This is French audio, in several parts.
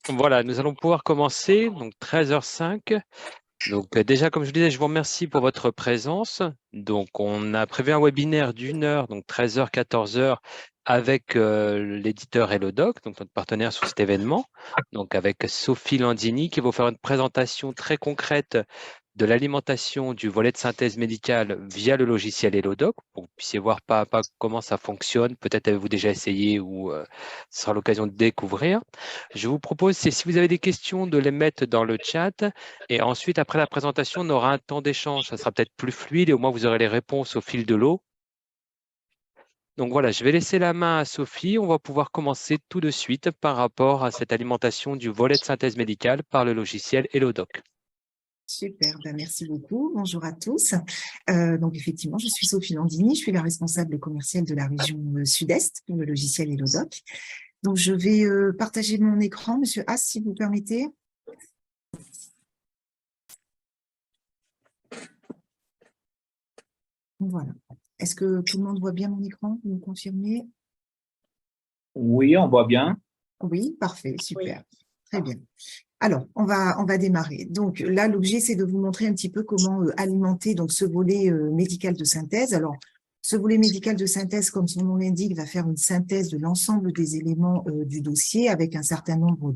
Voilà, nous allons pouvoir commencer, donc 13h05. Donc déjà, comme je disais, je vous remercie pour votre présence. Donc on a prévu un webinaire d'1 heure, donc 13h, 14h, avec l'éditeur Hellodoc, donc notre partenaire sur cet événement, donc avec Sophie Landini qui va vous faire une présentation très concrète de l'alimentation du volet de synthèse médicale via le logiciel Hellodoc, pour que vous puissiez voir pas à pas comment ça fonctionne. Peut-être avez-vous déjà essayé ou ce sera l'occasion de découvrir. Je vous propose, c'est si vous avez des questions, de les mettre dans le chat. Et ensuite, après la présentation, on aura un temps d'échange. Ça sera peut-être plus fluide et au moins vous aurez les réponses au fil de l'eau. Donc voilà, je vais laisser la main à Sophie. On va pouvoir commencer tout de suite par rapport à cette alimentation du volet de synthèse médicale par le logiciel Hellodoc. Super, merci beaucoup. Bonjour à tous. Donc effectivement, je suis Sophie Landini, je suis la responsable commerciale de la région Sud-Est pour le logiciel Hellodoc. Donc je vais partager mon écran, Monsieur Haas, si vous permettez. Voilà. Est-ce que tout le monde voit bien mon écran? Vous me confirmez? Oui, on voit bien. Oui, parfait, super. Oui. Très bien. Alors, on va démarrer. Donc là, l'objet, c'est de vous montrer un petit peu comment alimenter donc ce volet médical de synthèse. Alors, ce volet médical de synthèse, comme son nom l'indique, va faire une synthèse de l'ensemble des éléments du dossier avec un certain nombre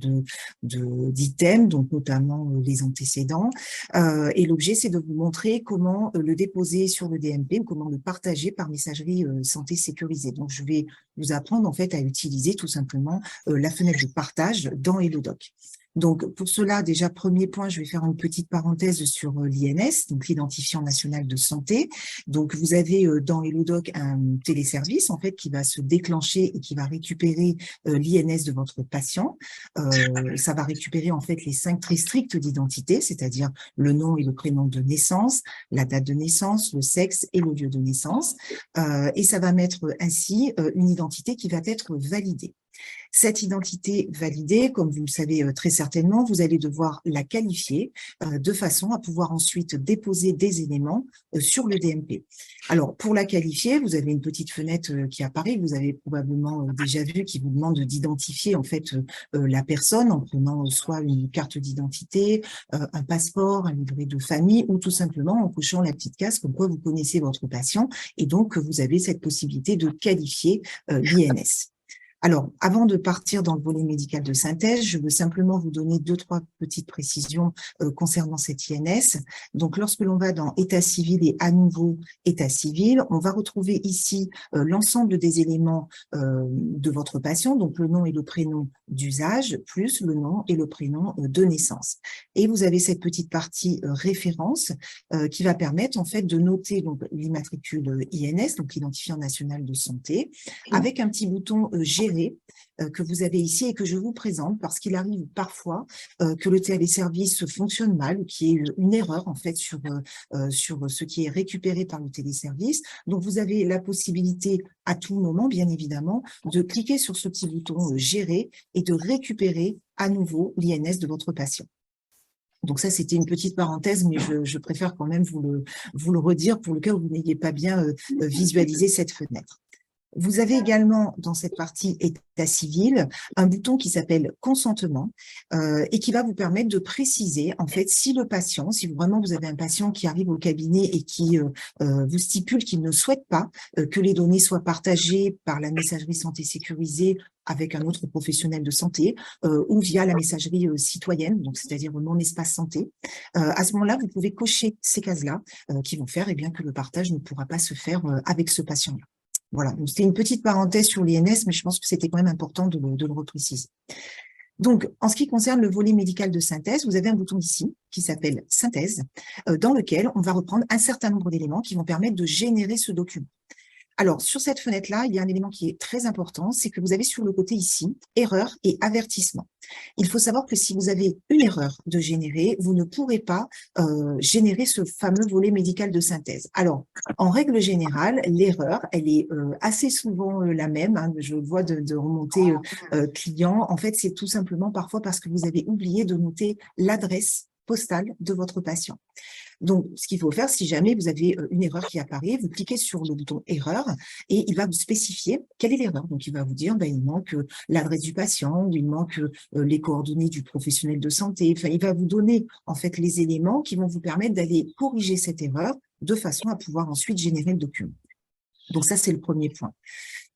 d'items, donc notamment les antécédents. Et l'objet, c'est de vous montrer comment le déposer sur le DMP ou comment le partager par messagerie santé sécurisée. Donc, je vais vous apprendre en fait à utiliser tout simplement la fenêtre de partage dans Hellodoc. Donc, pour cela, déjà, premier point, je vais faire une petite parenthèse sur l'INS, donc l'identifiant national de santé. Donc, vous avez dans Hellodoc un téléservice, en fait, qui va se déclencher et qui va récupérer l'INS de votre patient. Ça va récupérer, en fait, les 5 traits stricts d'identité, c'est-à-dire le nom et le prénom de naissance, la date de naissance, le sexe et le lieu de naissance. Et ça va mettre ainsi une identité qui va être validée. Cette identité validée, comme vous le savez très certainement, vous allez devoir la qualifier de façon à pouvoir ensuite déposer des éléments sur le DMP. Alors, pour la qualifier, vous avez une petite fenêtre qui apparaît, vous avez probablement déjà vu, qui vous demande d'identifier en fait la personne en prenant soit une carte d'identité, un passeport, un livret de famille ou tout simplement en cochant la petite case comme quoi vous connaissez votre patient et donc vous avez cette possibilité de qualifier l'INS. Alors, avant de partir dans le volet médical de synthèse, je veux simplement vous donner 2-3 petites précisions concernant cette INS. Donc, lorsque l'on va dans État civil et à nouveau État civil, on va retrouver ici l'ensemble des éléments de votre patient, donc le nom et le prénom d'usage, plus le nom et le prénom de naissance. Et vous avez cette petite partie référence qui va permettre en fait de noter l'immatricule INS, donc l'identifiant national de santé, avec un petit bouton gérer que vous avez ici et que je vous présente parce qu'il arrive parfois que le téléservice fonctionne mal ou qu'il y ait une erreur en fait sur ce qui est récupéré par le téléservice. Donc, vous avez la possibilité à tout moment, bien évidemment, de cliquer sur ce petit bouton gérer et de récupérer à nouveau l'INS de votre patient. Donc ça, c'était une petite parenthèse, mais je préfère quand même vous le redire pour le cas où vous n'ayez pas bien visualisé cette fenêtre. Vous avez également dans cette partie état civil un bouton qui s'appelle consentement et qui va vous permettre de préciser en fait si le patient, si vraiment vous avez un patient qui arrive au cabinet et qui vous stipule qu'il ne souhaite pas que les données soient partagées par la messagerie santé sécurisée avec un autre professionnel de santé ou via la messagerie citoyenne, donc c'est-à-dire mon espace santé. À ce moment-là, vous pouvez cocher ces cases-là qui vont faire bien que le partage ne pourra pas se faire avec ce patient-là. Voilà, donc c'était une petite parenthèse sur l'INS, mais je pense que c'était quand même important de le repréciser. Donc, en ce qui concerne le volet médical de synthèse, vous avez un bouton ici qui s'appelle synthèse, dans lequel on va reprendre un certain nombre d'éléments qui vont permettre de générer ce document. Alors, sur cette fenêtre-là, il y a un élément qui est très important, c'est que vous avez sur le côté ici, erreur et avertissement. Il faut savoir que si vous avez une erreur de générer, vous ne pourrez pas générer ce fameux volet médical de synthèse. Alors, en règle générale, l'erreur, elle est assez souvent la même. Hein, je vois de remonter client. En fait, c'est tout simplement parfois parce que vous avez oublié de noter l'adresse postale de votre patient. Donc, ce qu'il faut faire, si jamais vous avez une erreur qui apparaît, vous cliquez sur le bouton « Erreur » et il va vous spécifier quelle est l'erreur. Donc, il va vous dire, il manque l'adresse du patient ou il manque les coordonnées du professionnel de santé. Enfin, il va vous donner en fait les éléments qui vont vous permettre d'aller corriger cette erreur de façon à pouvoir ensuite générer le document. Donc, ça, c'est le premier point.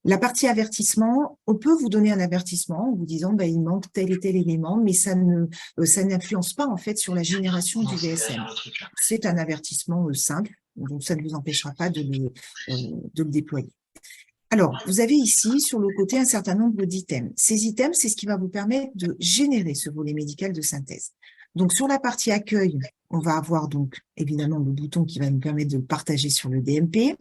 La partie avertissement, on peut vous donner un avertissement en vous disant il manque tel et tel élément, mais ça n'influence pas en fait sur la génération du VSM. C'est un avertissement simple, donc ça ne vous empêchera pas de le déployer. Alors, vous avez ici sur le côté un certain nombre d'items. Ces items, c'est ce qui va vous permettre de générer ce volet médical de synthèse. Donc, sur la partie accueil, on va avoir donc évidemment le bouton qui va nous permettre de le partager sur le DMP.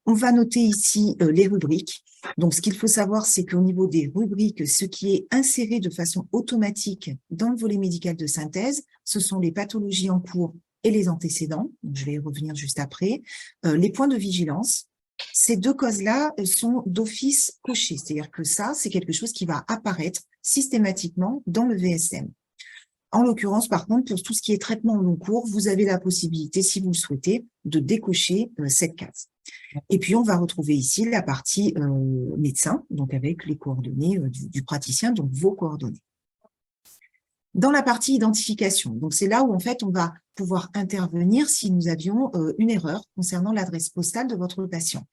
On va noter ici les rubriques. Donc, ce qu'il faut savoir, c'est qu'au niveau des rubriques, ce qui est inséré de façon automatique dans le volet médical de synthèse, ce sont les pathologies en cours et les antécédents. Donc, je vais y revenir juste après. Les points de vigilance. Ces deux causes-là sont d'office cochées. C'est-à-dire que ça, c'est quelque chose qui va apparaître systématiquement dans le VSM. En l'occurrence, par contre, pour tout ce qui est traitement en long cours, vous avez la possibilité, si vous le souhaitez, de décocher cette case. Et puis, on va retrouver ici la partie médecin, donc avec les coordonnées du praticien, donc vos coordonnées. Dans la partie identification, donc c'est là où en fait on va pouvoir intervenir si nous avions une erreur concernant l'adresse postale de votre patient.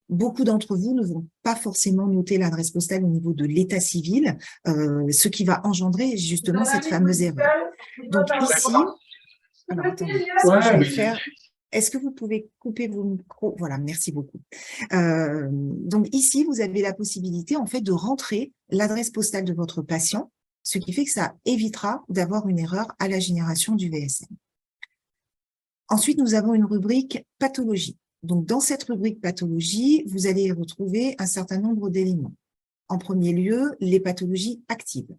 Beaucoup d'entre vous ne vont pas forcément noter l'adresse postale au niveau de l'état civil, ce qui va engendrer justement cette fameuse erreur. Donc ici, alors attendez, ce que je vais faire, est-ce que vous pouvez couper vos micros? Voilà, merci beaucoup. Donc ici, vous avez la possibilité en fait de rentrer l'adresse postale de votre patient, ce qui fait que ça évitera d'avoir une erreur à la génération du VSM. Ensuite, nous avons une rubrique pathologie. Donc, dans cette rubrique pathologie, vous allez y retrouver un certain nombre d'éléments. En premier lieu, les pathologies actives.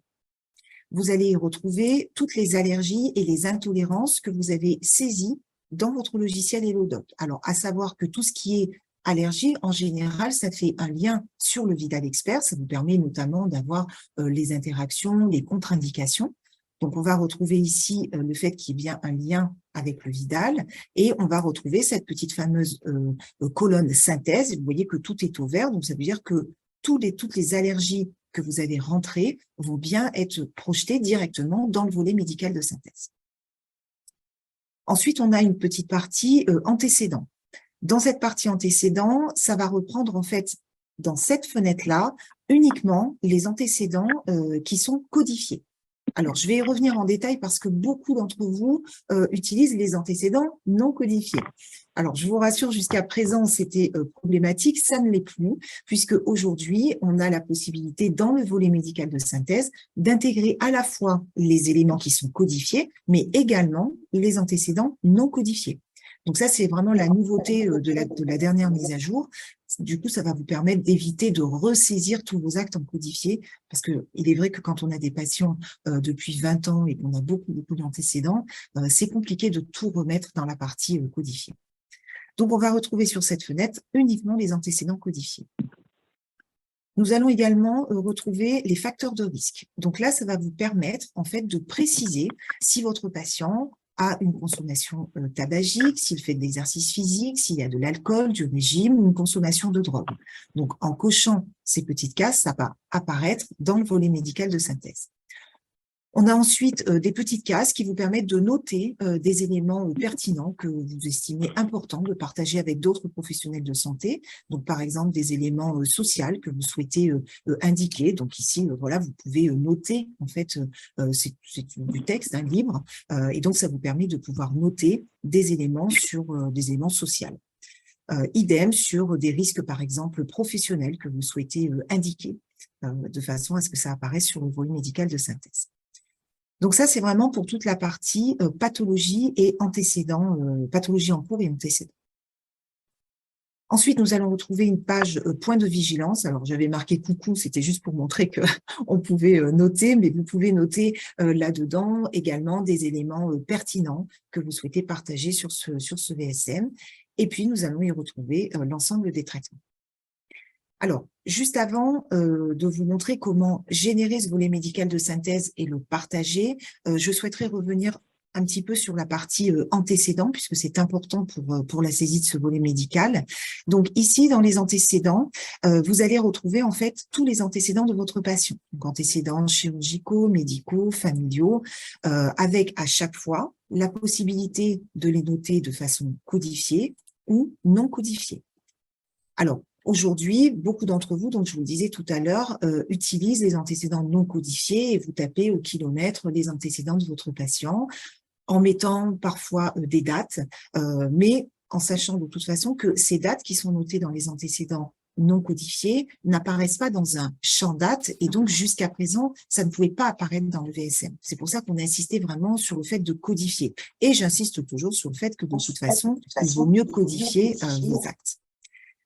Vous allez y retrouver toutes les allergies et les intolérances que vous avez saisies dans votre logiciel Hellodoc. Alors, à savoir que tout ce qui est allergie, en général, ça fait un lien sur le Vidal Expert. Ça vous permet notamment d'avoir les interactions, les contre-indications. Donc, on va retrouver ici le fait qu'il y ait bien un lien avec le Vidal et on va retrouver cette petite fameuse colonne synthèse. Vous voyez que tout est au vert, donc ça veut dire que toutes les allergies que vous avez rentrées vont bien être projetées directement dans le volet médical de synthèse. Ensuite, on a une petite partie antécédents. Dans cette partie antécédents, ça va reprendre en fait dans cette fenêtre-là uniquement les antécédents qui sont codifiés. Alors, je vais y revenir en détail parce que beaucoup d'entre vous utilisent les antécédents non codifiés. Alors, je vous rassure, jusqu'à présent, c'était problématique, ça ne l'est plus, puisque aujourd'hui, on a la possibilité, dans le volet médical de synthèse, d'intégrer à la fois les éléments qui sont codifiés, mais également les antécédents non codifiés. Donc ça, c'est vraiment la nouveauté de la dernière mise à jour. Du coup, ça va vous permettre d'éviter de ressaisir tous vos actes en codifié, parce que il est vrai que quand on a des patients depuis 20 ans et qu'on a beaucoup d'antécédents, c'est compliqué de tout remettre dans la partie codifiée. Donc, on va retrouver sur cette fenêtre uniquement les antécédents codifiés. Nous allons également retrouver les facteurs de risque. Donc là, ça va vous permettre en fait de préciser si votre patient a une consommation tabagique, s'il fait de l'exercice physique, s'il y a de l'alcool, du régime ou une consommation de drogue. Donc, en cochant ces petites cases, ça va apparaître dans le volet médical de synthèse. On a ensuite des petites cases qui vous permettent de noter des éléments pertinents que vous estimez importants de partager avec d'autres professionnels de santé. Donc, par exemple, des éléments sociaux que vous souhaitez indiquer. Donc, ici, voilà, vous pouvez noter, en fait, c'est du texte, un livre, et donc ça vous permet de pouvoir noter des éléments sur des éléments sociaux. Idem sur des risques, par exemple, professionnels que vous souhaitez indiquer, de façon à ce que ça apparaisse sur le volet médical de synthèse. Donc ça, c'est vraiment pour toute la partie pathologie et antécédents, pathologie en cours et antécédents. Ensuite, nous allons retrouver une page point de vigilance. Alors, j'avais marqué coucou, c'était juste pour montrer que on pouvait noter, mais vous pouvez noter là-dedans également des éléments pertinents que vous souhaitez partager sur ce VSM. Et puis, nous allons y retrouver l'ensemble des traitements. Alors, juste avant de vous montrer comment générer ce volet médical de synthèse et le partager, je souhaiterais revenir un petit peu sur la partie antécédents, puisque c'est important pour la saisie de ce volet médical. Donc ici, dans les antécédents, vous allez retrouver en fait tous les antécédents de votre patient. Donc antécédents chirurgicaux, médicaux, familiaux, avec à chaque fois la possibilité de les noter de façon codifiée ou non codifiée. Alors, aujourd'hui, beaucoup d'entre vous, donc je vous le disais tout à l'heure, utilisent les antécédents non codifiés et vous tapez au kilomètre les antécédents de votre patient en mettant parfois des dates, mais en sachant de toute façon que ces dates qui sont notées dans les antécédents non codifiés n'apparaissent pas dans un champ date et donc jusqu'à présent, ça ne pouvait pas apparaître dans le VSM. C'est pour ça qu'on a insisté vraiment sur le fait de codifier. Et j'insiste toujours sur le fait que de toute façon, il vaut mieux codifier vos actes.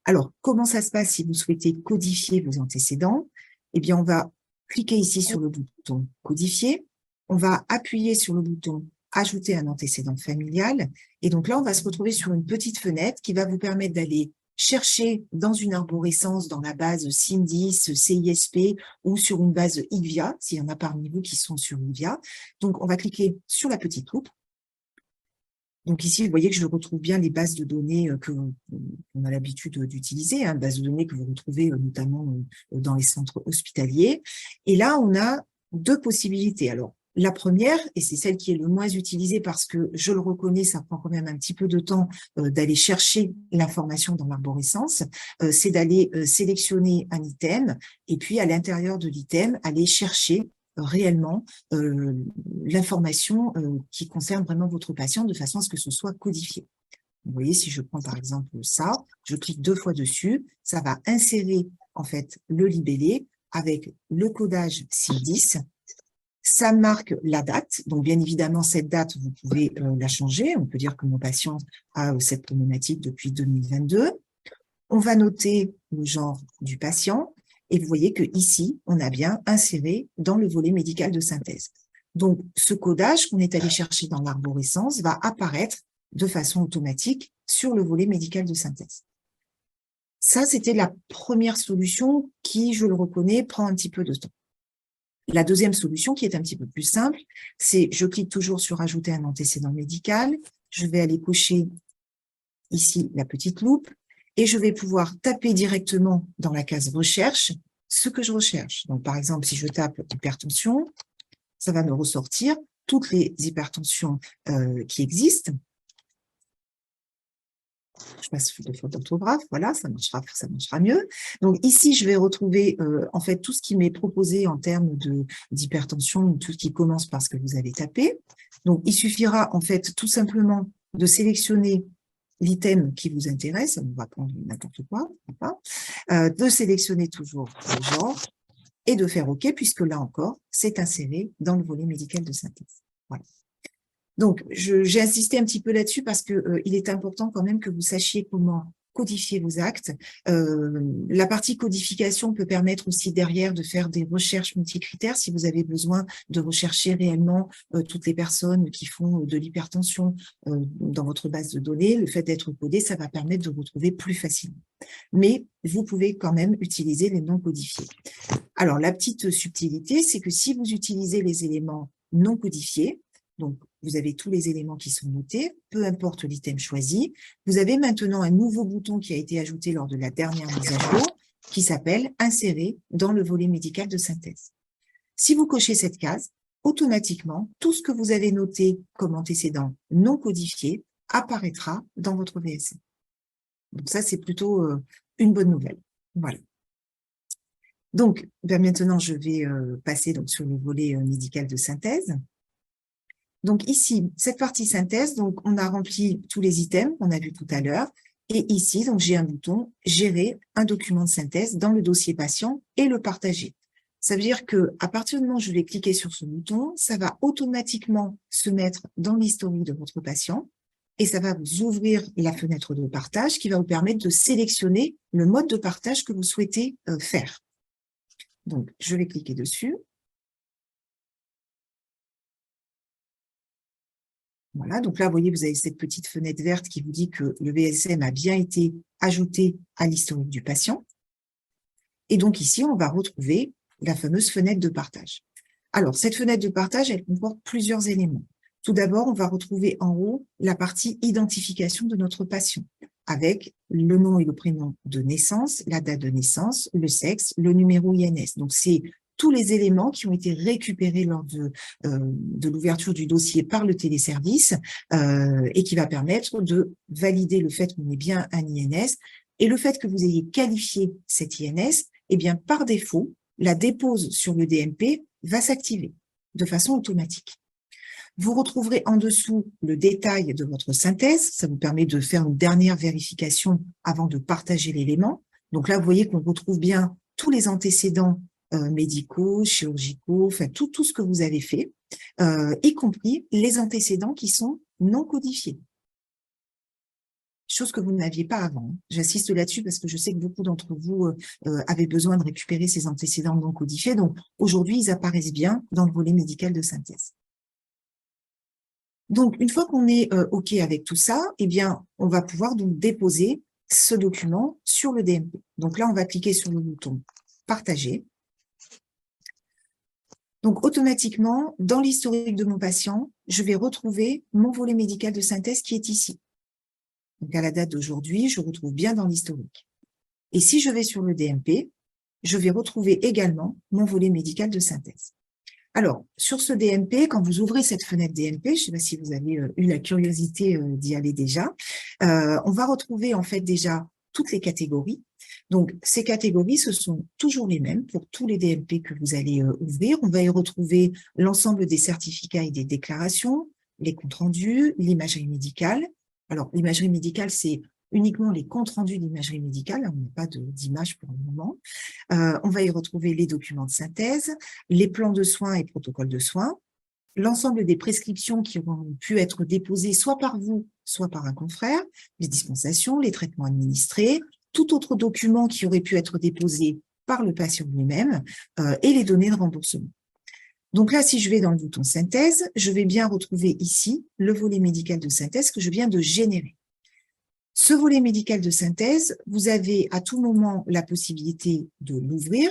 Alors, comment ça se passe si vous souhaitez codifier vos antécédents? Eh bien, on va cliquer ici sur le bouton « Codifier ». On va appuyer sur le bouton « Ajouter un antécédent familial ». Et donc là, on va se retrouver sur une petite fenêtre qui va vous permettre d'aller chercher dans une arborescence, dans la base CIMDIS, CISP ou sur une base IVIA, s'il y en a parmi vous qui sont sur IVIA. Donc, on va cliquer sur la petite loupe. Donc ici, vous voyez que je retrouve bien les bases de données qu'on a l'habitude d'utiliser, hein, bases de données que vous retrouvez notamment dans les centres hospitaliers. Et là, on a deux possibilités. Alors, la première, et c'est celle qui est le moins utilisée parce que je le reconnais, ça prend quand même un petit peu de temps d'aller chercher l'information dans l'arborescence, c'est d'aller sélectionner un item et puis à l'intérieur de l'item, aller chercher réellement l'information qui concerne vraiment votre patient de façon à ce que ce soit codifié. Vous voyez, si je prends par exemple ça, je clique 2 fois dessus, ça va insérer en fait le libellé avec le codage CIMDIS. Ça marque la date, donc bien évidemment cette date, vous pouvez la changer. On peut dire que mon patient a cette problématique depuis 2022. On va noter le genre du patient. Et vous voyez qu'ici, on a bien inséré dans le volet médical de synthèse. Donc, ce codage qu'on est allé chercher dans l'arborescence va apparaître de façon automatique sur le volet médical de synthèse. Ça, c'était la première solution qui, je le reconnais, prend un petit peu de temps. La deuxième solution, qui est un petit peu plus simple, c'est je clique toujours sur « Ajouter un antécédent médical ». Je vais aller cocher ici la petite loupe. Et je vais pouvoir taper directement dans la case « Recherche » ce que je recherche. Donc, par exemple, si je tape « hypertension », ça va me ressortir toutes les hypertensions qui existent. Je passe de faute d'orthographe, voilà, ça marchera mieux. Donc ici, je vais retrouver en fait tout ce qui m'est proposé en termes d'hypertension, tout ce qui commence par ce que vous avez tapé. Donc, il suffira en fait tout simplement de sélectionner l'item qui vous intéresse, on va prendre n'importe quoi, de sélectionner toujours le genre et de faire OK, puisque là encore, c'est inséré dans le volet médical de synthèse. Voilà. Donc, j'ai insisté un petit peu là-dessus parce que il est important quand même que vous sachiez comment codifier vos actes. La partie codification peut permettre aussi derrière de faire des recherches multicritères si vous avez besoin de rechercher réellement toutes les personnes qui font de l'hypertension dans votre base de données. Le fait d'être codé, ça va permettre de retrouver plus facilement. Mais vous pouvez quand même utiliser les non codifiés. Alors, la petite subtilité, c'est que si vous utilisez les éléments non codifiés, donc vous avez tous les éléments qui sont notés, peu importe l'item choisi. Vous avez maintenant un nouveau bouton qui a été ajouté lors de la dernière mise à jour, qui s'appelle « Insérer dans le volet médical de synthèse ». Si vous cochez cette case, automatiquement, tout ce que vous avez noté comme antécédent non codifié apparaîtra dans votre VSM. Donc ça, c'est plutôt une bonne nouvelle. Voilà. Donc, maintenant, je vais passer donc, sur le volet médical de synthèse. Donc ici, cette partie synthèse, donc on a rempli tous les items qu'on a vus tout à l'heure. Et ici, donc j'ai un bouton « Gérer un document de synthèse dans le dossier patient et le partager ». Ça veut dire qu'à partir du moment où je vais cliquer sur ce bouton, ça va automatiquement se mettre dans l'historique de votre patient et ça va vous ouvrir la fenêtre de partage qui va vous permettre de sélectionner le mode de partage que vous souhaitez faire. Donc, je vais cliquer dessus. Voilà, donc là, vous voyez, vous avez cette petite fenêtre verte qui vous dit que le VSM a bien été ajouté à l'historique du patient. Et donc ici, on va retrouver la fameuse fenêtre de partage. Alors, cette fenêtre de partage, elle comporte plusieurs éléments. Tout d'abord, on va retrouver en haut la partie identification de notre patient, avec le nom et le prénom de naissance, la date de naissance, le sexe, le numéro INS. Donc, c'est tous les éléments qui ont été récupérés lors de l'ouverture du dossier par le téléservice et qui va permettre de valider le fait qu'on ait bien un INS. Et le fait que vous ayez qualifié cet INS, eh bien, par défaut, la dépose sur le DMP va s'activer de façon automatique. Vous retrouverez en dessous le détail de votre synthèse. Ça vous permet de faire une dernière vérification avant de partager l'élément. Donc là, vous voyez qu'on retrouve bien tous les antécédents médicaux, chirurgicaux, enfin tout ce que vous avez fait, y compris les antécédents qui sont non codifiés. Chose que vous n'aviez pas avant. J'insiste là-dessus parce que je sais que beaucoup d'entre vous avaient besoin de récupérer ces antécédents non codifiés. Donc aujourd'hui, ils apparaissent bien dans le volet médical de synthèse. Donc, une fois qu'on est OK avec tout ça, eh bien, on va pouvoir donc déposer ce document sur le DMP. Donc là, on va cliquer sur le bouton « Partager ». Donc, automatiquement, dans l'historique de mon patient, je vais retrouver mon volet médical de synthèse qui est ici. Donc, à la date d'aujourd'hui, je retrouve bien dans l'historique. Et si je vais sur le DMP, je vais retrouver également mon volet médical de synthèse. Alors, sur ce DMP, quand vous ouvrez cette fenêtre DMP, je ne sais pas si vous avez eu la curiosité d'y aller déjà, on va retrouver en fait déjà toutes les catégories. Donc, ces catégories, ce sont toujours les mêmes pour tous les DMP que vous allez ouvrir. On va y retrouver l'ensemble des certificats et des déclarations, les comptes rendus, l'imagerie médicale. Alors, l'imagerie médicale, c'est uniquement les comptes rendus d'imagerie médicale, on n'a pas d'image pour le moment. On va y retrouver les documents de synthèse, les plans de soins et protocoles de soins, l'ensemble des prescriptions qui ont pu être déposées soit par vous, soit par un confrère, les dispensations, les traitements administrés, tout autre document qui aurait pu être déposé par le patient lui-même et les données de remboursement. Donc là, si je vais dans le bouton synthèse, je vais bien retrouver ici le volet médical de synthèse que je viens de générer. Ce volet médical de synthèse, vous avez à tout moment la possibilité de l'ouvrir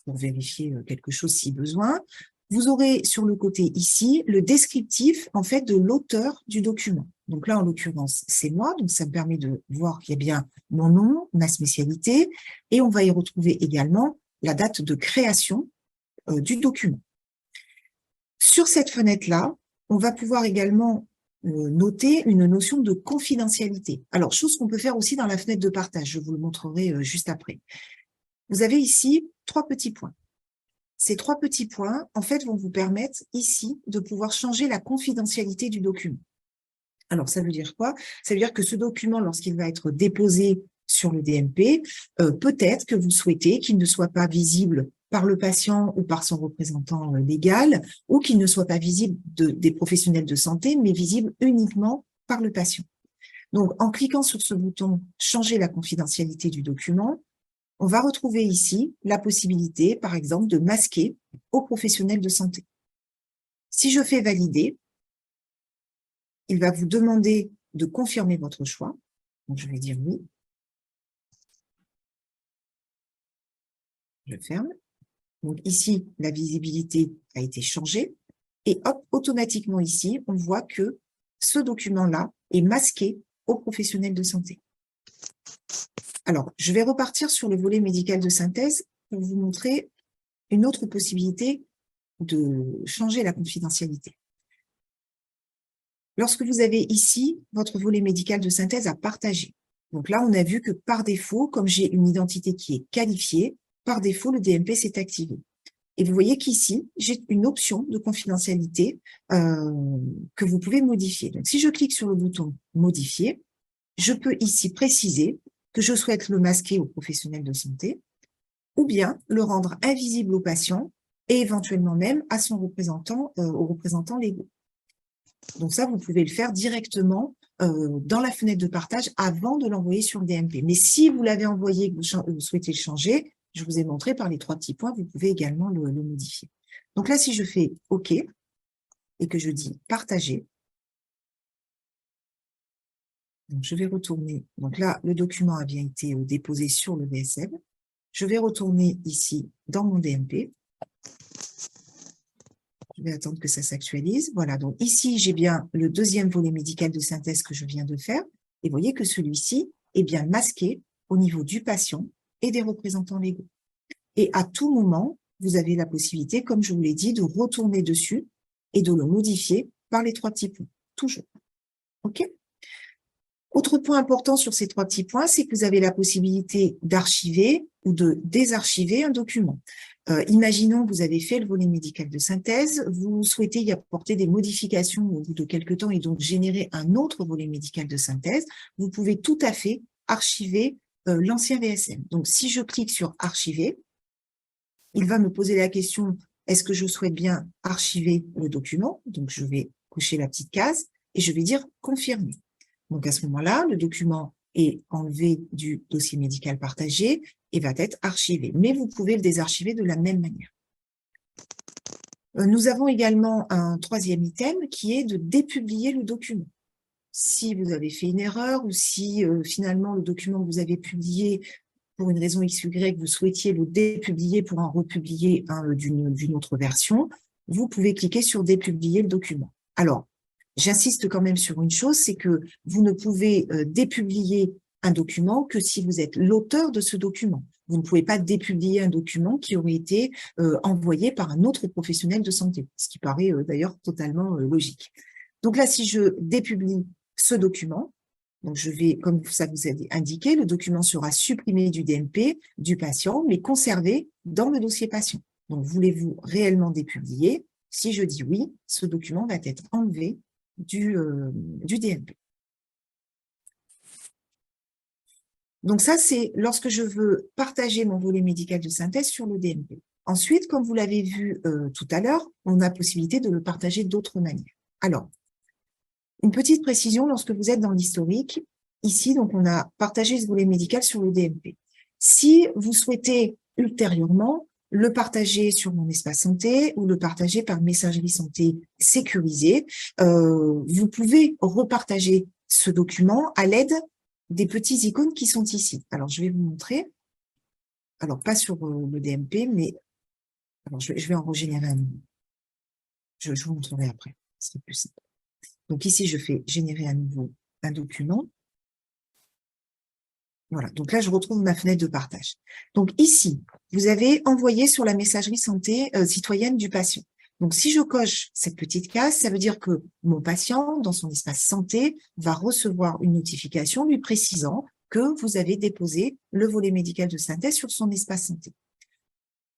pour vérifier quelque chose si besoin. Vous aurez sur le côté ici le descriptif en fait de l'auteur du document. Donc là, en l'occurrence, c'est moi, donc ça me permet de voir qu'il y a bien mon nom, ma spécialité, et on va y retrouver également la date de création du document. Sur cette fenêtre-là, on va pouvoir également noter une notion de confidentialité. Alors, chose qu'on peut faire aussi dans la fenêtre de partage, je vous le montrerai juste après. Vous avez ici 3 petits points. Ces 3 petits points, en fait, vont vous permettre ici de pouvoir changer la confidentialité du document. Alors, ça veut dire quoi? Ça veut dire que ce document, lorsqu'il va être déposé sur le DMP, peut-être que vous souhaitez qu'il ne soit pas visible par le patient ou par son représentant légal, ou qu'il ne soit pas visible des professionnels de santé, mais visible uniquement par le patient. Donc, en cliquant sur ce bouton « Changer la confidentialité du document », on va retrouver ici la possibilité, par exemple, de masquer aux professionnels de santé. Si je fais « Valider », il va vous demander de confirmer votre choix. Donc, je vais dire « Oui ». Je ferme. Donc ici, la visibilité a été changée et hop, automatiquement ici, on voit que ce document-là est masqué aux professionnels de santé. Alors, je vais repartir sur le volet médical de synthèse pour vous montrer une autre possibilité de changer la confidentialité. Lorsque vous avez ici votre volet médical de synthèse à partager, donc là, on a vu que par défaut, comme j'ai une identité qui est qualifiée, par défaut, le DMP s'est activé. Et vous voyez qu'ici, j'ai une option de confidentialité que vous pouvez modifier. Donc, si je clique sur le bouton « Modifier », je peux ici préciser que je souhaite le masquer aux professionnels de santé ou bien le rendre invisible au patient et éventuellement même à son représentant, aux représentants légaux. Donc ça, vous pouvez le faire directement dans la fenêtre de partage avant de l'envoyer sur le DMP. Mais si vous l'avez envoyé et que vous souhaitez le changer, je vous ai montré par les 3 petits points, vous pouvez également le modifier. Donc là, si je fais OK et que je dis partager, donc je vais retourner. Donc là, le document a bien été déposé sur le VSM. Je vais retourner ici dans mon DMP. Je vais attendre que ça s'actualise. Voilà, donc ici, j'ai bien le deuxième volet médical de synthèse que je viens de faire. Et vous voyez que celui-ci est bien masqué au niveau du patient et des représentants légaux. Et à tout moment, vous avez la possibilité, comme je vous l'ai dit, de retourner dessus et de le modifier par les 3 petits points, toujours. OK ? Autre point important sur ces 3 petits points, c'est que vous avez la possibilité d'archiver ou de désarchiver un document. Imaginons que vous avez fait le volet médical de synthèse, vous souhaitez y apporter des modifications au bout de quelques temps et donc générer un autre volet médical de synthèse, vous pouvez tout à fait archiver l'ancien VSM. Donc, si je clique sur « Archiver », il va me poser la question « Est-ce que je souhaite bien archiver le document ?» Donc, je vais cocher la petite case et je vais dire « Confirmer ». Donc, à ce moment-là, le document est enlevé du dossier médical partagé et va être archivé. Mais vous pouvez le désarchiver de la même manière. Nous avons également un 3e item qui est de dépublier le document. Si vous avez fait une erreur ou si finalement le document que vous avez publié pour une raison X, Y, vous souhaitiez le dépublier pour en republier d'une autre version, vous pouvez cliquer sur « Dépublier le document ». Alors, j'insiste quand même sur une chose, c'est que vous ne pouvez dépublier un document que si vous êtes l'auteur de ce document. Vous ne pouvez pas dépublier un document qui aurait été envoyé par un autre professionnel de santé, ce qui paraît d'ailleurs totalement logique. Donc là, si je dépublie ce document, donc je vais, comme ça vous a indiqué, le document sera supprimé du DMP du patient, mais conservé dans le dossier patient. Donc, voulez-vous réellement dépublier? Si je dis oui, ce document va être enlevé du DMP. Donc ça, c'est lorsque je veux partager mon volet médical de synthèse sur le DMP. Ensuite, comme vous l'avez vu tout à l'heure, on a possibilité de le partager d'autres manières. Alors, une petite précision, lorsque vous êtes dans l'historique, ici, donc on a partagé ce volet médical sur le DMP. Si vous souhaitez ultérieurement le partager sur mon espace santé ou le partager par messagerie santé sécurisée, vous pouvez repartager ce document à l'aide des petits icônes qui sont ici. Alors, je vais vous montrer. Alors, pas sur le DMP, mais alors, je vais en régénérer un nouveau. Je vous montrerai après, ce serait plus simple. Donc ici, je fais générer à nouveau un document. Voilà, donc là, je retrouve ma fenêtre de partage. Donc ici, vous avez envoyé sur la messagerie santé citoyenne du patient. Donc si je coche cette petite case, ça veut dire que mon patient, dans son espace santé, va recevoir une notification lui précisant que vous avez déposé le volet médical de synthèse sur son espace santé.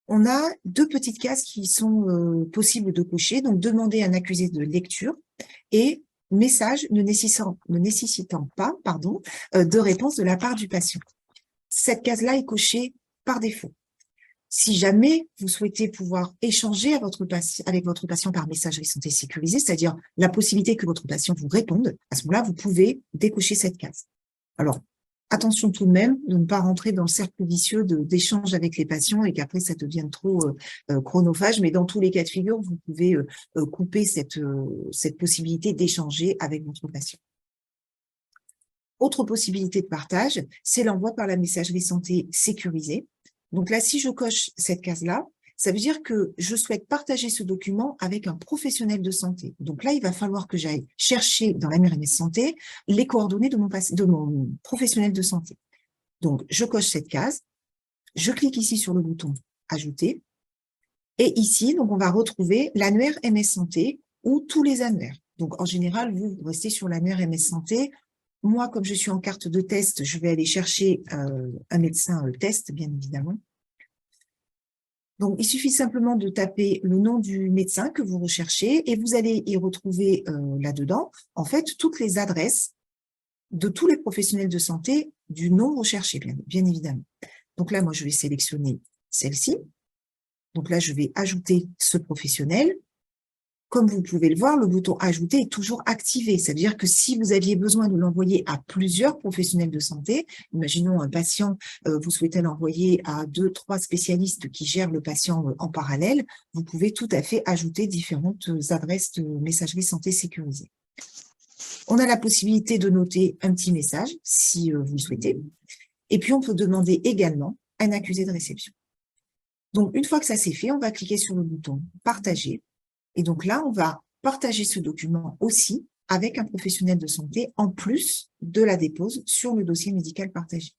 On a 2 petites cases qui sont possibles de cocher, donc demander un accusé de lecture et message ne nécessitant pas de réponse de la part du patient. Cette case-là est cochée par défaut. Si jamais vous souhaitez pouvoir échanger avec votre patient par messagerie santé sécurisée, c'est-à-dire la possibilité que votre patient vous réponde, à ce moment-là, vous pouvez décocher cette case. Alors, attention tout de même de ne pas rentrer dans le cercle vicieux d'échange avec les patients et qu'après ça devienne trop chronophage, mais dans tous les cas de figure, vous pouvez couper cette possibilité d'échanger avec votre patient. Autre possibilité de partage, c'est l'envoi par la messagerie santé sécurisée. Donc là, si je coche cette case-là, ça veut dire que je souhaite partager ce document avec un professionnel de santé. Donc là, il va falloir que j'aille chercher dans la MRMS Santé les coordonnées de mon professionnel de santé. Donc, je coche cette case, je clique ici sur le bouton « Ajouter » et ici, donc, on va retrouver l'annuaire MS Santé ou tous les annuaires. Donc, en général, vous restez sur l'annuaire MS Santé. Moi, comme je suis en carte de test, je vais aller chercher un médecin test, bien évidemment. Donc, il suffit simplement de taper le nom du médecin que vous recherchez et vous allez y retrouver là-dedans, en fait, toutes les adresses de tous les professionnels de santé du nom recherché, bien évidemment. Donc là, moi, je vais sélectionner celle-ci. Donc là, je vais ajouter ce professionnel. Comme vous pouvez le voir, le bouton « Ajouter » est toujours activé. Ça veut dire que si vous aviez besoin de l'envoyer à plusieurs professionnels de santé, imaginons un patient, vous souhaitez l'envoyer à 2, 3 spécialistes qui gèrent le patient en parallèle, vous pouvez tout à fait ajouter différentes adresses de messagerie santé sécurisée. On a la possibilité de noter un petit message, si vous le souhaitez. Et puis, on peut demander également un accusé de réception. Donc, une fois que ça c'est fait, on va cliquer sur le bouton « Partager ». Et donc là, on va partager ce document aussi avec un professionnel de santé en plus de la dépose sur le dossier médical partagé.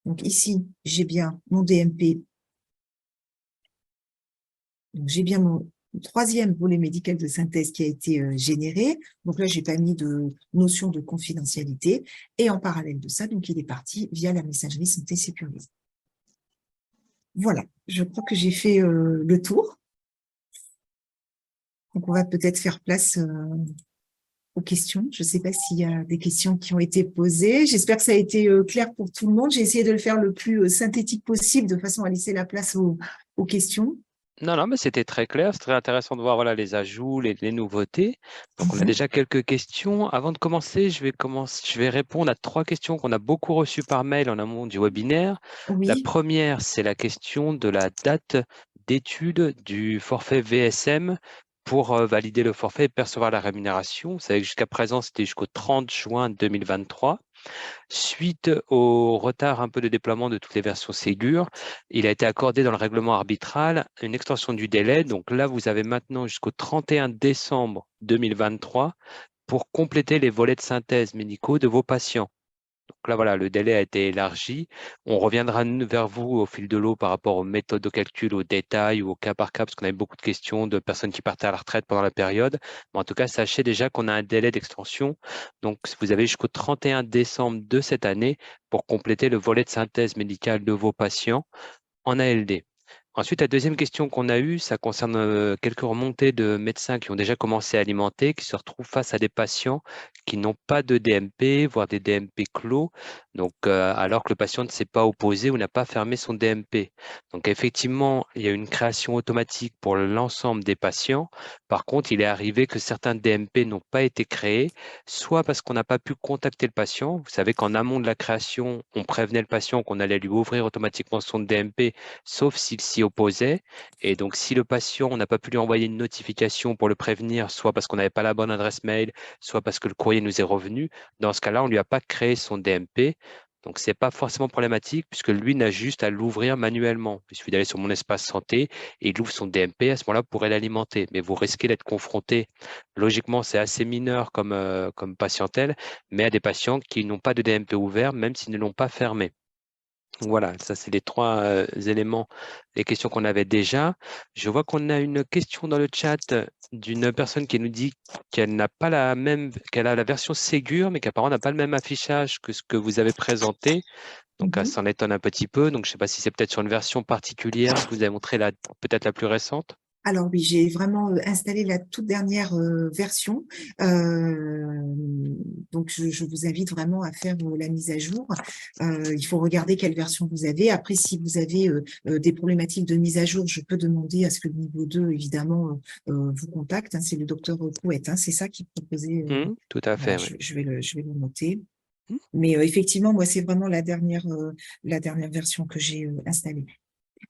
Donc ici, j'ai bien mon DMP. Donc j'ai bien mon troisième volet médical de synthèse qui a été généré. Donc là, j'ai pas mis de notion de confidentialité. Et en parallèle de ça, donc il est parti via la messagerie santé sécurisée. Voilà, je crois que j'ai fait le tour. Donc on va peut-être faire place aux questions. Je ne sais pas s'il y a des questions qui ont été posées. J'espère que ça a été clair pour tout le monde. J'ai essayé de le faire le plus synthétique possible de façon à laisser la place aux questions. Non, non, mais c'était très clair. C'est très intéressant de voir voilà, les ajouts, les nouveautés. Donc, on a déjà quelques questions. Avant de commencer, je vais répondre à 3 questions qu'on a beaucoup reçues par mail en amont du webinaire. Oui. La première, c'est la question de la date d'étude du forfait VSM pour valider le forfait et percevoir la rémunération. Vous savez que jusqu'à présent, c'était jusqu'au 30 juin 2023. Suite au retard un peu de déploiement de toutes les versions Ségur, il a été accordé dans le règlement arbitral une extension du délai. Donc là, vous avez maintenant jusqu'au 31 décembre 2023 pour compléter les volets de synthèse médicaux de vos patients. Donc là, voilà, le délai a été élargi. On reviendra vers vous au fil de l'eau par rapport aux méthodes de calcul, aux détails ou au cas par cas, parce qu'on avait beaucoup de questions de personnes qui partaient à la retraite pendant la période. Mais en tout cas, sachez déjà qu'on a un délai d'extension. Donc, vous avez jusqu'au 31 décembre de cette année pour compléter le volet de synthèse médicale de vos patients en ALD. Ensuite, la deuxième question qu'on a eue, ça concerne quelques remontées de médecins qui ont déjà commencé à alimenter, qui se retrouvent face à des patients qui n'ont pas de DMP, voire des DMP clos, donc alors que le patient ne s'est pas opposé ou n'a pas fermé son DMP. Donc effectivement, il y a une création automatique pour l'ensemble des patients. Par contre, il est arrivé que certains DMP n'ont pas été créés, soit parce qu'on n'a pas pu contacter le patient. Vous savez qu'en amont de la création, on prévenait le patient qu'on allait lui ouvrir automatiquement son DMP, sauf s'il s'y opposait. Et donc, si le patient, on n'a pas pu lui envoyer une notification pour le prévenir, soit parce qu'on n'avait pas la bonne adresse mail, soit parce que le courrier nous est revenu, dans ce cas-là, on ne lui a pas créé son DMP. Donc, ce n'est pas forcément problématique puisque lui n'a juste à l'ouvrir manuellement. Il suffit d'aller sur mon espace santé et il ouvre son DMP. À ce moment-là, vous pourrez l'alimenter. Mais vous risquez d'être confronté, logiquement, c'est assez mineur comme patientèle, mais à des patients qui n'ont pas de DMP ouvert, même s'ils ne l'ont pas fermé. Voilà, ça c'est les 3 éléments, les questions qu'on avait déjà. Je vois qu'on a une question dans le chat d'une personne qui nous dit qu'elle n'a pas qu'elle a la version Ségur, mais qu'apparemment n'a pas le même affichage que ce que vous avez présenté. Donc, elle s'en étonne un petit peu. Donc, je ne sais pas si c'est peut-être sur une version particulière que vous avez montré peut-être la plus récente. Alors oui, j'ai vraiment installé la toute dernière version. Donc, je vous invite vraiment à faire la mise à jour. Il faut regarder quelle version vous avez. Après, si vous avez des problématiques de mise à jour, je peux demander à ce que le niveau 2, évidemment, vous contacte. Hein, c'est le docteur Couette, hein, c'est ça qui proposait. Tout à fait, Voilà, oui. je vais le noter. Mais effectivement, moi, c'est vraiment la dernière version que j'ai installée.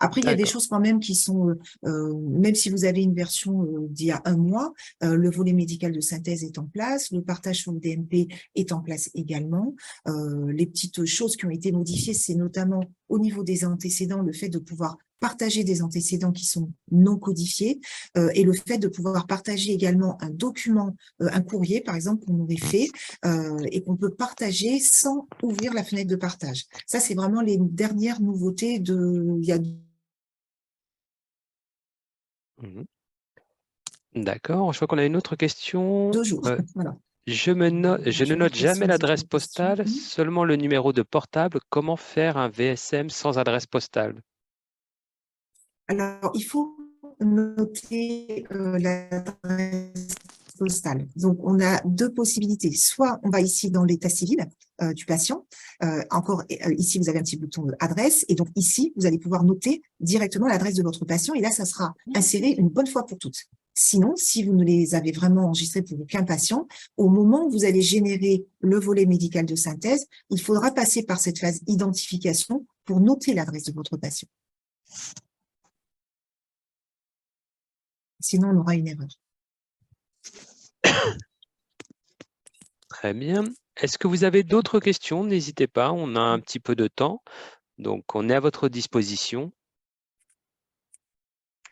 Après, il y a des choses quand même qui sont, même si vous avez une version d'il y a 1 mois, le volet médical de synthèse est en place, le partage sur le DMP est en place également. Les petites choses qui ont été modifiées, c'est notamment au niveau des antécédents, le fait de pouvoir partager des antécédents qui sont non codifiés et le fait de pouvoir partager également un document, un courrier, par exemple, qu'on aurait fait et qu'on peut partager sans ouvrir la fenêtre de partage. Ça, c'est vraiment les dernières nouveautés il y a D'accord, je vois qu'on a une autre question. 2 jours. Voilà. Je ne note jamais l'adresse postale, seulement le numéro de portable. Comment faire un VSM sans adresse postale? Alors, il faut noter l'adresse postale. Donc, on a 2 possibilités. Soit on va ici dans l'état civil du patient. Encore ici, vous avez un petit bouton adresse. Et donc ici, vous allez pouvoir noter directement l'adresse de votre patient. Et là, ça sera inséré une bonne fois pour toutes. Sinon, si vous ne les avez vraiment enregistrés pour aucun patient, au moment où vous allez générer le volet médical de synthèse, il faudra passer par cette phase identification pour noter l'adresse de votre patient. Sinon, on aura une erreur. Très bien. Est-ce que vous avez d'autres questions? N'hésitez pas, on a un petit peu de temps. Donc, on est à votre disposition.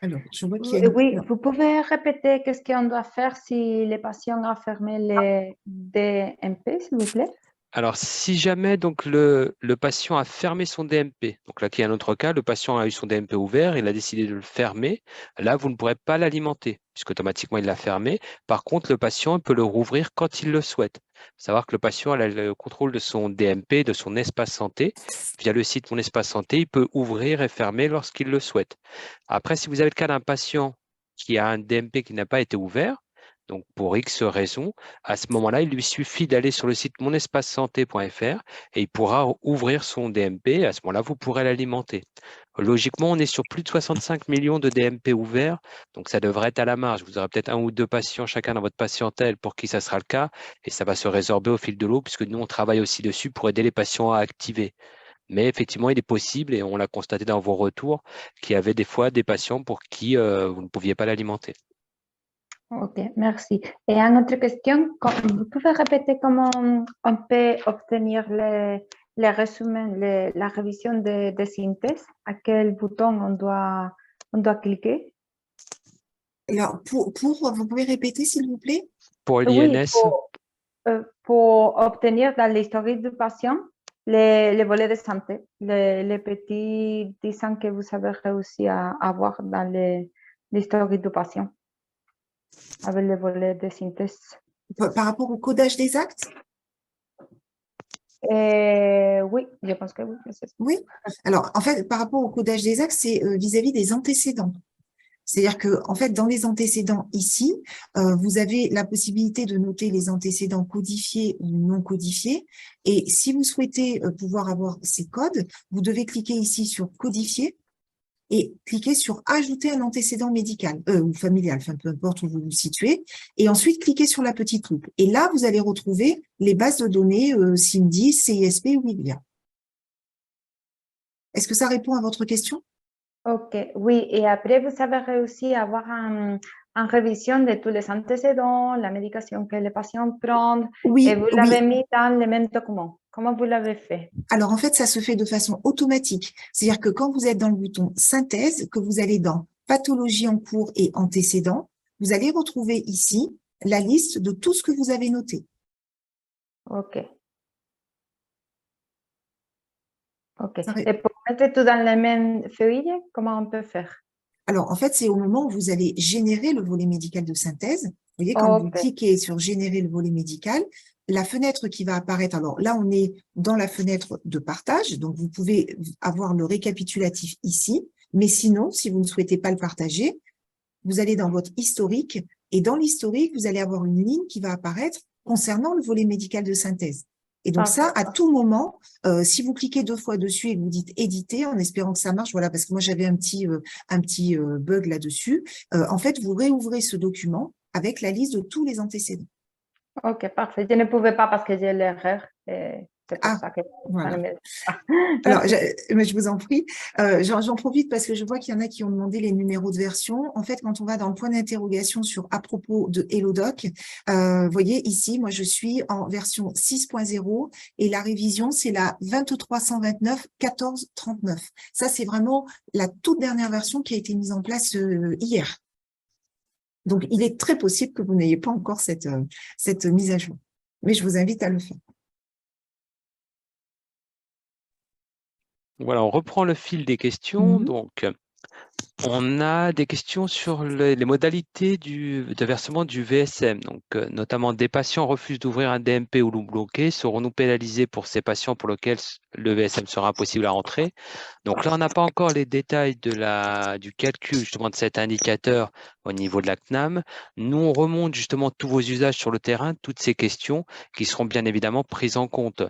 Alors, je vois qu'il y a une... Oui, non. vous pouvez répéter qu'est-ce qu'on doit faire si les patients a fermé les DMP, s'il vous plaît? Alors, si jamais donc le patient a fermé son DMP, donc là, qui est un autre cas, le patient a eu son DMP ouvert, il a décidé de le fermer, là, vous ne pourrez pas l'alimenter, puisque automatiquement, il l'a fermé. Par contre, le patient peut le rouvrir quand il le souhaite. Il faut savoir que le patient a le contrôle de son DMP, de son espace santé. Via le site Mon Espace Santé, il peut ouvrir et fermer lorsqu'il le souhaite. Après, si vous avez le cas d'un patient qui a un DMP qui n'a pas été ouvert, donc pour X raisons, à ce moment-là, il lui suffit d'aller sur le site monespacesanté.fr et il pourra ouvrir son DMP. À ce moment-là, vous pourrez l'alimenter. Logiquement, on est sur plus de 65 millions de DMP ouverts, donc ça devrait être à la marge. Vous aurez peut-être un ou deux patients chacun dans votre patientèle pour qui ça sera le cas et ça va se résorber au fil de l'eau puisque nous, on travaille aussi dessus pour aider les patients à activer. Mais effectivement, il est possible, et on l'a constaté dans vos retours, qu'il y avait des fois des patients pour qui vous ne pouviez pas l'alimenter. Ok, merci. Et une autre question, vous pouvez répéter comment on peut obtenir les résumés, la révision des synthèses? À quel bouton on doit cliquer? Alors, vous pouvez répéter, s'il vous plaît? Pour Oui, l'INS, pour obtenir dans l'historique du patient les volets de santé, les petits dessins que vous avez réussi à avoir dans l'historique du patient, avec les volets de synthèse. Par rapport au codage des actes? Oui, je pense que oui. Oui. Alors, en fait, par rapport au codage des actes, c'est vis-à-vis des antécédents. C'est-à-dire que, en fait, dans les antécédents ici, vous avez la possibilité de noter les antécédents codifiés ou non codifiés. Et si vous souhaitez pouvoir avoir ces codes, vous devez cliquer ici sur codifier et cliquer sur ajouter un antécédent médical ou familial, enfin peu importe où vous vous situez. Et ensuite, cliquez sur la petite loupe. Et là, vous allez retrouver les bases de données CIMDI, CISP ou IGLIA. Est-ce que ça répond à votre question? Ok, oui. Et après, vous avez réussi à avoir une révision de tous les antécédents, la médication que les patients prennent, Oui, et vous oui. l'avez mis dans les mêmes documents. Comment vous l'avez fait? Alors, en fait, ça se fait de façon automatique. C'est-à-dire que quand vous êtes dans le bouton synthèse, que vous allez dans pathologie en cours et antécédents, vous allez retrouver ici la liste de tout ce que vous avez noté. Ok. Ok. Ça ré- Et pour mettre tout dans les mêmes feuilles, comment on peut faire? Alors, en fait, c'est au moment où vous allez générer le volet médical de synthèse. Vous voyez, quand vous Ok. cliquez sur générer le volet médical, la fenêtre qui va apparaître, alors là, on est dans la fenêtre de partage, donc vous pouvez avoir le récapitulatif ici, mais sinon, si vous ne souhaitez pas le partager, vous allez dans votre historique et dans l'historique, vous allez avoir une ligne qui va apparaître concernant le volet médical de synthèse. Et donc ça, à tout moment, si vous cliquez 2 fois dessus et que vous dites éditer en espérant que ça marche, voilà, parce que moi j'avais un petit bug là-dessus, en fait, vous réouvrez ce document avec la liste de tous les antécédents. Ok, parfait. Je ne pouvais pas parce que j'ai l'erreur. C'est pour Ah, ça que voilà. ça ne m'aide pas. Alors, Merci. mais je vous en prie, j'en profite parce que je vois qu'il y en a qui ont demandé les numéros de version. En fait, quand on va dans le point d'interrogation sur à propos de HelloDoc, vous voyez ici, moi je suis en version 6.0 et la révision, c'est la 2329-1439. Ça, c'est vraiment la toute dernière version qui a été mise en place hier. Donc, il est très possible que vous n'ayez pas encore cette mise à jour. Mais je vous invite à le faire. voilà, on reprend le fil des questions. Donc, on a des questions sur les modalités de versement du VSM. Donc, notamment, des patients refusent d'ouvrir un DMP ou l'ont bloqué. Serons-nous pénalisés pour ces patients pour lesquels le VSM sera impossible à rentrer? Donc là, on n'a pas encore les détails du calcul justement de cet indicateur au niveau de la CNAM. Nous, on remonte justement tous vos usages sur le terrain, toutes ces questions qui seront bien évidemment prises en compte.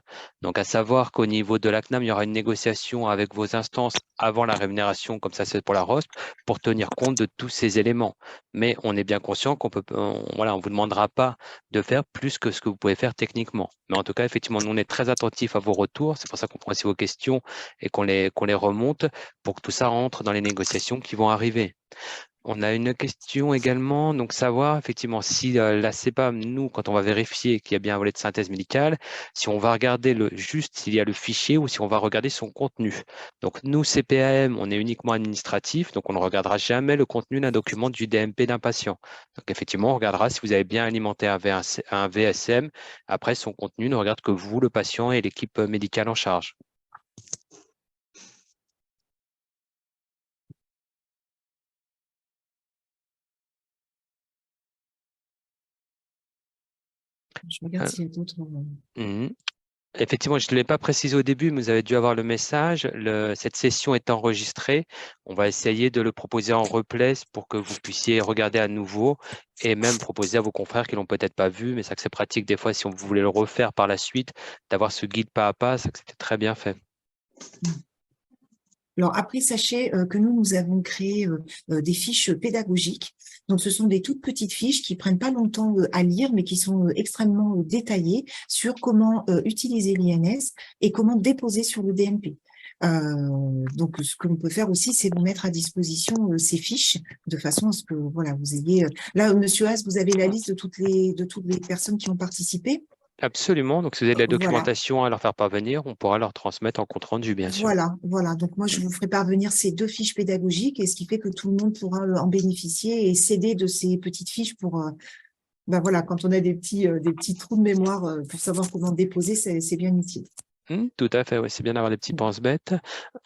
Donc, à savoir qu'au niveau de la CNAM, il y aura une négociation avec vos instances avant la rémunération, comme ça c'est pour la ROSP, pour tenir compte de tous ces éléments. Mais on est bien conscient qu'on voilà, on vous demandera pas de faire plus que ce que vous pouvez faire techniquement. Mais en tout cas, effectivement, nous, on est très attentifs à vos retours. C'est pour ça qu'on prend aussi vos questions et qu'on les remonte pour que tout ça rentre dans les négociations qui vont arriver. On a une question également, donc savoir effectivement si la CEPAM, nous, quand on va vérifier qu'il y a bien un volet de synthèse médicale, si on va regarder juste s'il y a le fichier ou si on va regarder son contenu. Donc nous, CPAM, on est uniquement administratif, donc on ne regardera jamais le contenu d'un document du DMP d'un patient. Donc effectivement, on regardera si vous avez bien alimenté un VSM. Après, son contenu ne regarde que vous, le patient et l'équipe médicale en charge. Je regarde s'il y a d'autres. Effectivement, je ne l'ai pas précisé au début, mais vous avez dû avoir le message. Cette session est enregistrée. On va essayer de le proposer en replay pour que vous puissiez regarder à nouveau et même proposer à vos confrères qui ne l'ont peut-être pas vu. Mais c'est que c'est pratique des fois, si vous voulez le refaire par la suite, d'avoir ce guide pas à pas, c'est que c'était très bien fait. Alors après, sachez que nous avons créé des fiches pédagogiques. Donc, ce sont des toutes petites fiches qui prennent pas longtemps à lire, mais qui sont extrêmement détaillées sur comment utiliser l'INS et comment déposer sur le DMP. Donc, ce que l'on peut faire aussi, c'est vous mettre à disposition ces fiches de façon à ce que voilà, vous ayez. Là, Monsieur Haas, vous avez la liste de toutes les personnes qui ont participé. Absolument. Donc, si vous avez de la Voilà. documentation à leur faire parvenir, on pourra leur transmettre en compte rendu, bien sûr. Voilà. Donc, moi, je vous ferai parvenir ces 2 fiches pédagogiques et ce qui fait que tout le monde pourra en bénéficier et s'aider de ces petites fiches pour, voilà, quand on a des petits trous de mémoire pour savoir comment déposer, c'est bien utile. Tout à fait, oui, c'est bien d'avoir des petits pense-bêtes.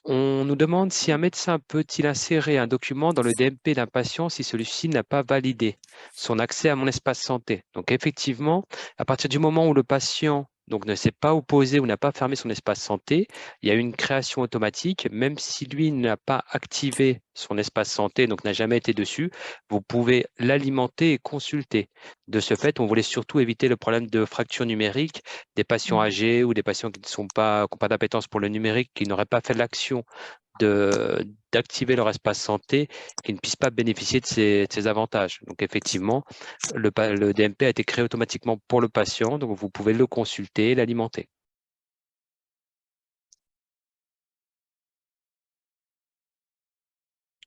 On nous demande si un médecin peut-il insérer un document dans le DMP d'un patient si celui-ci n'a pas validé son accès à mon espace santé. Donc effectivement, à partir du moment où le patient ne s'est pas opposé ou n'a pas fermé son espace santé, il y a une création automatique, même si lui n'a pas activé son espace santé, donc n'a jamais été dessus, vous pouvez l'alimenter et consulter. De ce fait, on voulait surtout éviter le problème de fracture numérique des patients âgés ou des patients qui n'ont pas d'appétence pour le numérique, qui n'auraient pas fait l'action d'activer leur espace santé, qui ne puissent pas bénéficier de ces avantages. Donc effectivement, le DMP a été créé automatiquement pour le patient, donc vous pouvez le consulter et l'alimenter.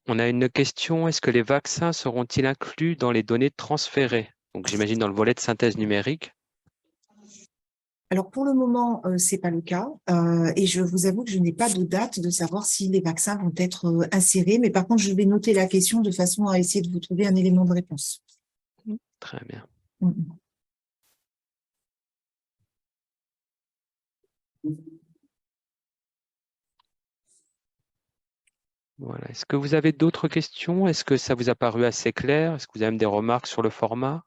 On a une question, est-ce que les vaccins seront-ils inclus dans les données transférées? Donc j'imagine dans le volet de synthèse numérique. Alors, pour le moment, c'est pas le cas. Et je vous avoue que je n'ai pas de date de savoir si les vaccins vont être insérés. Mais par contre, je vais noter la question de façon à essayer de vous trouver un élément de réponse. Très bien. Voilà. Est-ce que vous avez d'autres questions? Est-ce que ça vous a paru assez clair? Est-ce que vous avez même des remarques sur le format?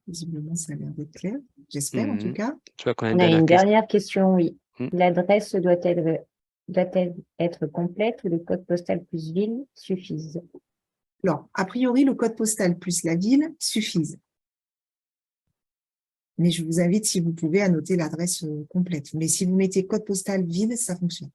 Visiblement, ça a l'air d'être clair. J'espère, en tout cas. Je vois qu'on a On a une dernière question, oui. Mm. L'adresse doit-elle être complète ou le code postal plus ville suffisent? Alors, a priori, le code postal plus la ville suffisent. Mais je vous invite, si vous pouvez, à noter l'adresse complète. Mais si vous mettez code postal ville, ça fonctionne.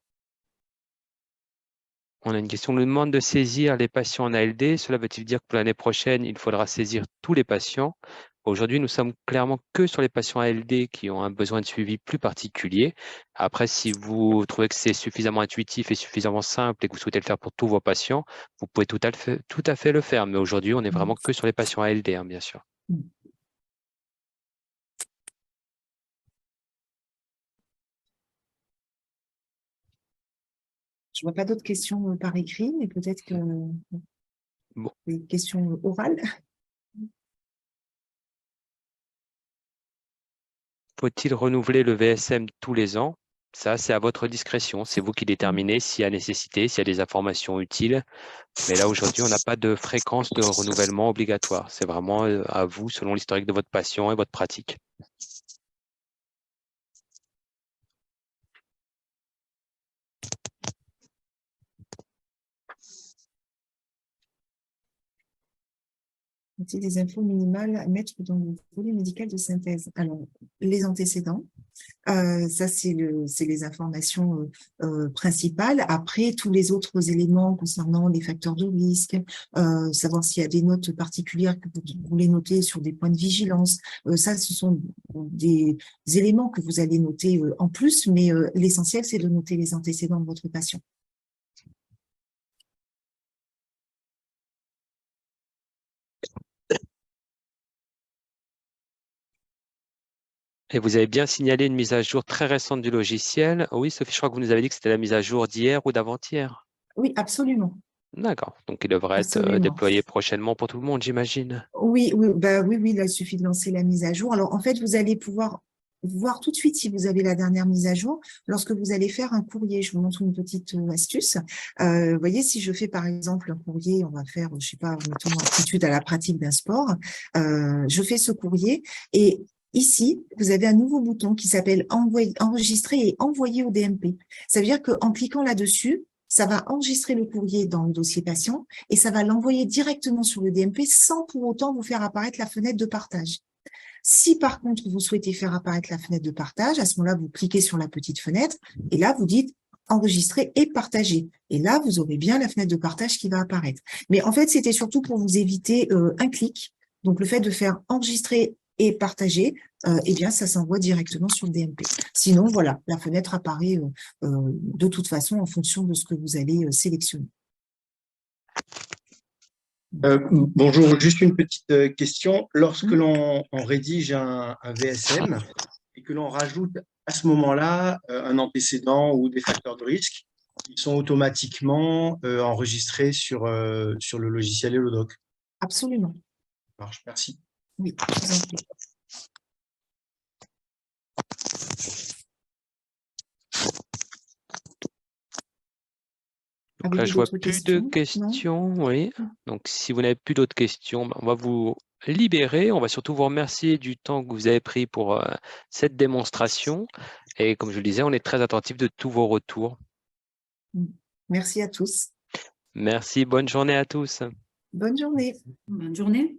On a une question. On nous demande de saisir les patients en ALD. Cela veut-il dire que pour l'année prochaine, il faudra saisir tous les patients? Aujourd'hui, nous sommes clairement que sur les patients ALD qui ont un besoin de suivi plus particulier. Après, si vous trouvez que c'est suffisamment intuitif et suffisamment simple et que vous souhaitez le faire pour tous vos patients, vous pouvez tout à fait le faire. Mais aujourd'hui, on est vraiment que sur les patients ALD, hein, bien sûr. Je ne vois pas d'autres questions par écrit, mais peut-être que des questions orales. Faut-il renouveler le VSM tous les ans? Ça, c'est à votre discrétion. C'est vous qui déterminez s'il y a nécessité, s'il y a des informations utiles. Mais là, aujourd'hui, on n'a pas de fréquence de renouvellement obligatoire. C'est vraiment à vous, selon l'historique de votre patient et votre pratique. Des infos minimales à mettre dans le volet médical de synthèse. Alors, les antécédents, Ça, c'est les informations principales. Après, tous les autres éléments concernant les facteurs de risque, savoir s'il y a des notes particulières que vous voulez noter sur des points de vigilance. Ça, ce sont des éléments que vous allez noter en plus, mais l'essentiel, c'est de noter les antécédents de votre patient. Et vous avez bien signalé une mise à jour très récente du logiciel. Oui, Sophie, je crois que vous nous avez dit que c'était la mise à jour d'hier ou d'avant-hier. Oui, absolument. D'accord. Donc, il devrait être Absolument. déployé prochainement pour tout le monde, j'imagine. Oui, oui, oui, là, il suffit de lancer la mise à jour. Alors, en fait, vous allez pouvoir voir tout de suite si vous avez la dernière mise à jour lorsque vous allez faire un courrier. Je vous montre une petite astuce. Vous voyez, si je fais par exemple un courrier, on va faire, je sais pas, mettons aptitude à la pratique d'un sport. Je fais ce courrier et ici, vous avez un nouveau bouton qui s'appelle enregistrer et envoyer au DMP. Ça veut dire qu'en cliquant là-dessus, ça va enregistrer le courrier dans le dossier patient et ça va l'envoyer directement sur le DMP sans pour autant vous faire apparaître la fenêtre de partage. Si par contre, vous souhaitez faire apparaître la fenêtre de partage, à ce moment-là, vous cliquez sur la petite fenêtre et là, vous dites enregistrer et partager. Et là, vous aurez bien la fenêtre de partage qui va apparaître. Mais en fait, c'était surtout pour vous éviter un clic. Donc, le fait de faire enregistrer et partager, eh bien, ça s'envoie directement sur le DMP. Sinon, voilà, la fenêtre apparaît de toute façon en fonction de ce que vous allez sélectionner. Bonjour, juste une petite question. Lorsque l'on rédige un VSM et que l'on rajoute à ce moment-là un antécédent ou des facteurs de risque, ils sont automatiquement enregistrés sur le logiciel Hellodoc. Absolument. Ça marche, merci. Oui, je vous en prie. Donc là, je vois plus de questions, Non. oui. Donc, si vous n'avez plus d'autres questions, on va vous libérer. On va surtout vous remercier du temps que vous avez pris pour cette démonstration. Et comme je le disais, on est très attentif de tous vos retours. Merci à tous. Merci, bonne journée à tous. Bonne journée. Bonne journée.